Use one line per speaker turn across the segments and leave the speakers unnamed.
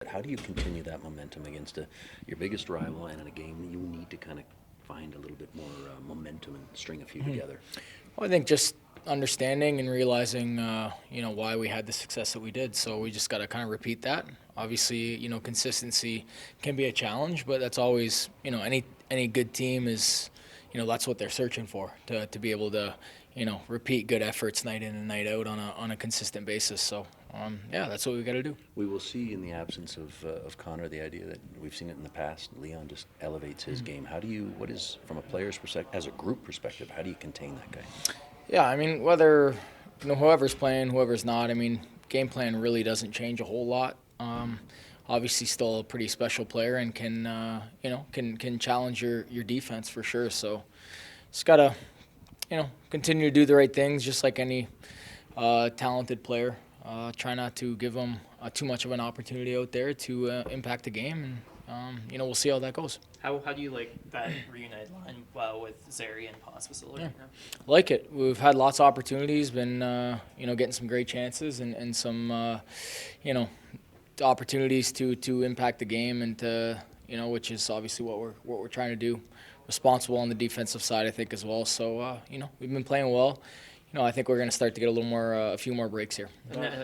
How do you continue that momentum against your biggest rival and in a game that you need to kind of find a little bit more momentum and string a few together?
Well, I think just understanding and realizing, why we had the success that we did. So we just got to kind of repeat that. Obviously, consistency can be a challenge, but that's always, any good team is, that's what they're searching for to be able to, repeat good efforts night in and night out on a consistent basis. So, that's what we got to do.
We will see in the absence of Connor the idea that we've seen it in the past. Leon just elevates his game. What is, from a player's perspective, as a group perspective, how do you contain that guy?
Yeah, I mean, whether whoever's playing, whoever's not, I mean, game plan really doesn't change a whole lot. Obviously, still a pretty special player and can challenge your defense for sure. So, just gotta continue to do the right things, just like any talented player. Try not to give them too much of an opportunity out there to impact the game, and we'll see how that goes.
How do you like that reunited line with Zary and Pospisil right now?
Like it. We've had lots of opportunities, been getting some great chances and some opportunities to impact the game and to which is obviously what we're trying to do. Responsible on the defensive side, I think, as well. So we've been playing well. I think we're going to start to get a few more breaks here.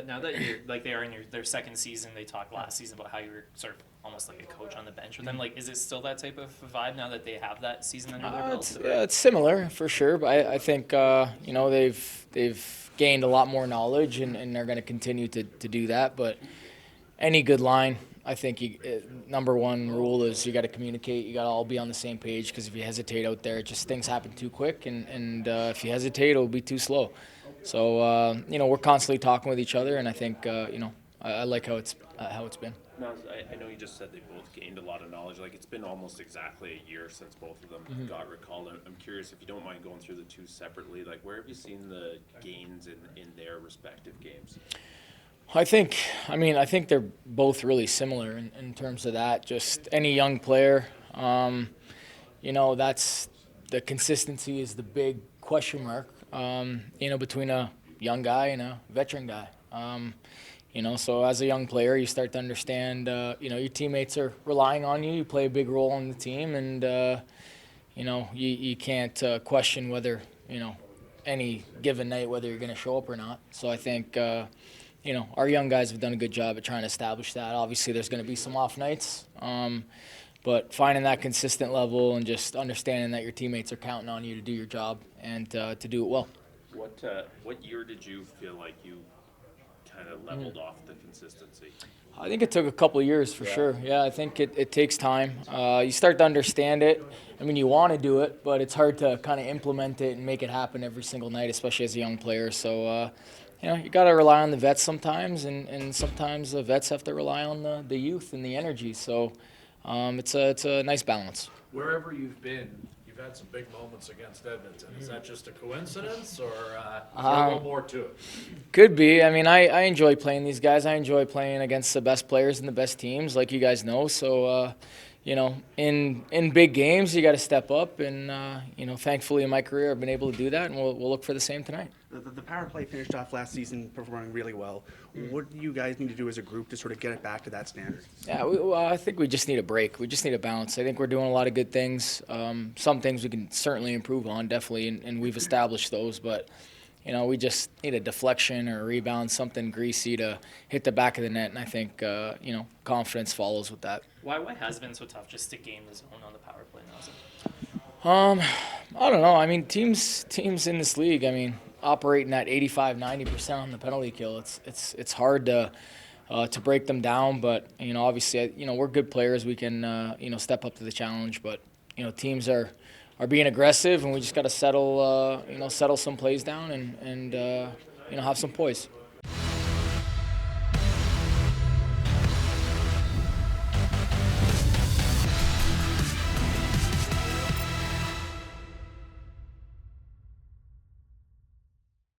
Now that you're like they are in their second season, they talked last season about how you were sort of almost like a coach on the bench with them. Like, is it still that type of vibe now that they have that season under their belt?
It's similar for sure, but I think they've gained a lot more knowledge and they're going to continue to do that. But any good line, I think number one rule is you got to communicate. You got to all be on the same page, because if you hesitate out there, just things happen too quick, and if you hesitate, it'll be too slow. So we're constantly talking with each other, and I think I like how it's been.
Now, I know you just said they both gained a lot of knowledge. Like, it's been almost exactly a year since both of them got recalled. I'm curious, if you don't mind going through the two separately, like, where have you seen the gains in their respective games?
I think they're both really similar in terms of that. Just any young player, that's the consistency is the big question mark, between a young guy and a veteran guy. So as a young player, you start to understand, your teammates are relying on you. You play a big role on the team, and, you can't question whether, any given night, whether you're going to show up or not. So I think, our young guys have done a good job at trying to establish that. Obviously, there's going to be some off nights, but finding that consistent level and just understanding that your teammates are counting on you to do your job and to do it well.
What year did you feel like you kind of leveled off the consistency?
I think it took a couple of years for sure. Yeah, I think it takes time. You start to understand it. I mean, you want to do it, but it's hard to kind of implement it and make it happen every single night, especially as a young player. So, you got to rely on the vets sometimes, and sometimes the vets have to rely on the youth and the energy. So it's a nice balance.
Wherever you've been, you've had some big moments against Edmonton. Is that just a coincidence, or is there a little more to it?
Could be. I mean, I enjoy playing these guys. I enjoy playing against the best players and the best teams, like you guys know. So, in big games, you got to step up. And, thankfully in my career, I've been able to do that, and we'll look for the same tonight.
The power play finished off last season performing really well. What do you guys need to do as a group to sort of get it back to that standard?
Yeah, I think we just need a break. We just need a balance. I think we're doing a lot of good things. Some things we can certainly improve on, definitely, and we've established those. But, we just need a deflection or a rebound, something greasy to hit the back of the net, and I think, confidence follows with that.
Why has it been so tough just to gain the zone on the power play now?
I don't know. I mean, teams in this league, operating at 85-90% on the penalty kill. It's hard to break them down, but obviously we're good players. We can step up to the challenge, but teams are being aggressive, and we just got to settle some plays down and have some poise.